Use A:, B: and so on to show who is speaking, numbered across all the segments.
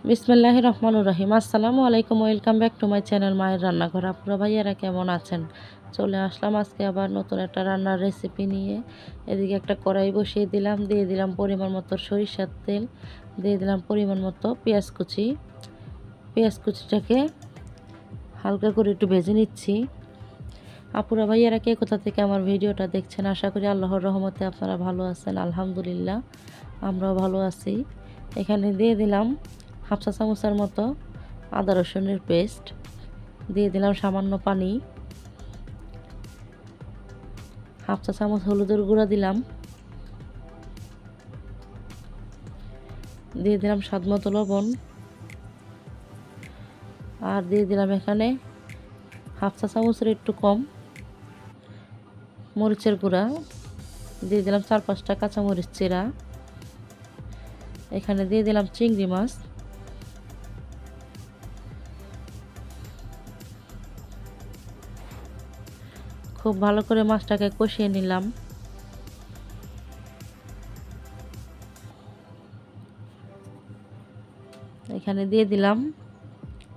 A: বিসমিল্লাহির রহমানির রহিম। আসসালামু আলাইকুম, welcome back to my channel মায়ের রান্নাঘর। আপুরা ভাইয়ারা কেমন আছেন? চলে আসলাম আজকে আবার নতুন একটা রান্নার রেসিপি নিয়ে। এদিকে একটা কড়াই বসিয়ে দিলাম, দিয়ে দিলাম পরিমাণ মতো সরিষার তেল, দিয়ে দিলাম পরিমাণ মতো পেঁয়াজ কুচি। পেঁয়াজ কুচিটাকে হালকা করে একটু ভেজে নিচ্ছি। আপুরা ভাইয়ারা কে কোথা থেকে আমার ভিডিওটা দেখছেন, আশা করি আল্লাহর রহমতে আপনারা ভালো আছেন। আলহামদুলিল্লাহ, আমরাও ভালো আছি। এখানে দিয়ে দিলাম হাফ চা চামচের মতো আদা রসুনের পেস্ট, দিয়ে দিলাম সামান্য পানি, হাফ চা চামচ হলুদের গুঁড়া দিলাম, দিয়ে দিলাম স্বাদ মতো লবণ, আর দিয়ে দিলাম এখানে হাফ চা চামচের একটু কম মরিচের গুঁড়া, দিয়ে দিলাম 4-5টা কাঁচামরিচ চিরা। এখানে দিয়ে দিলাম চিংড়ি মাছ, খুব ভালো করে মাছটাকে কষিয়ে নিলাম। এখানে দিয়ে দিলাম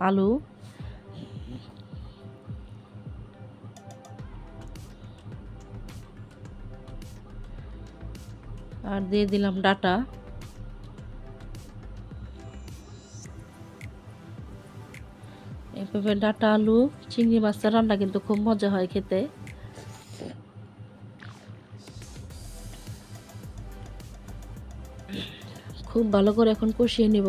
A: আলু, আর দিয়ে দিলাম ডাটা। এভাবে ডাটা, আলু, চিংড়ি মাছের রান্না কিন্তু খুব মজা হয় খেতে। খুব ভালো করে এখন কষিয়ে নিব।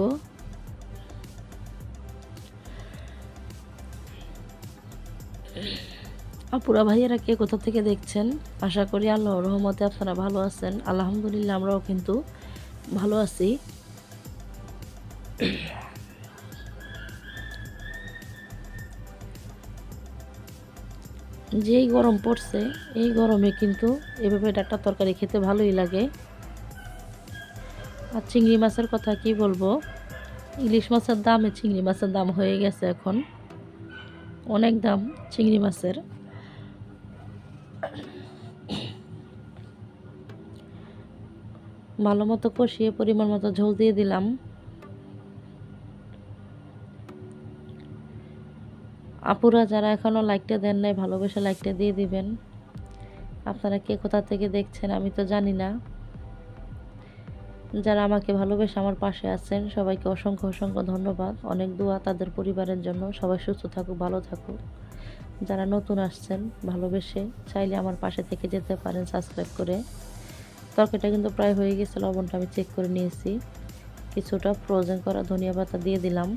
A: আপুরা ভাইয়েরা কে কোথা থেকে দেখছেন, আশা করি আল্লাহর রহমতে আপনারা ভালো আছেন। আলহামদুলিল্লাহ, আমরাও কিন্তু ভালো আছি। যেই গরম পড়ছে, এই গরমে কিন্তু এভাবে ডাটা তরকারি খেতে ভালোই লাগে। আর চিংড়ি মাছের কথা কি বলবো, ইলিশ মাছের দামে চিংড়ি মাছের দাম হয়ে গেছে এখন, অনেক দাম চিংড়ি মাছের। ভালো মতো কষিয়ে পরিমাণ মতো ঝোল দিয়ে দিলাম। আপুরা যারা এখনও লাইকটা দেন নাই, ভালোবেসে লাইকটা দিয়ে দিবেন। আপনারা কে কোথা থেকে দেখছেন আমি তো জানি না। যারা আমাকে ভালোবেসে আমার পাশে আছেন, সবাইকে অসংখ্য অসংখ্য ধন্যবাদ। অনেক দোয়া তাদের পরিবারের জন্য। সবাই সুস্থ থাকুক, ভালো থাকুক। যারা নতুন আসছেন, ভালোবেসে চাইলে আমার পাশে থেকে যেতে পারেন সাবস্ক্রাইব করে। তরকারিটা কিন্তু প্রায় হয়ে গেছে, লবণটা আমি চেক করে নিয়েছি। কিছুটা ফ্রোজেন করা ধনিয়া পাতা দিয়ে দিলাম।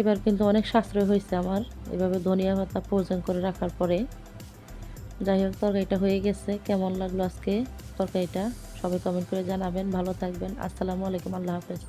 A: এবার কিন্তু অনেক সাশ্রয় হয়েছে আমার এভাবে ধনিয়া পাতা ফ্রোজেন করে রাখার পরে। যাই হোক, তরকারিটা হয়ে গেছে। কেমন লাগলো আজকে তরকারিটা সবাই কমেন্ট করে জানাবেন। ভালো থাকবেন। আসসালামু আলাইকুম, আল্লাহ হাফেজ।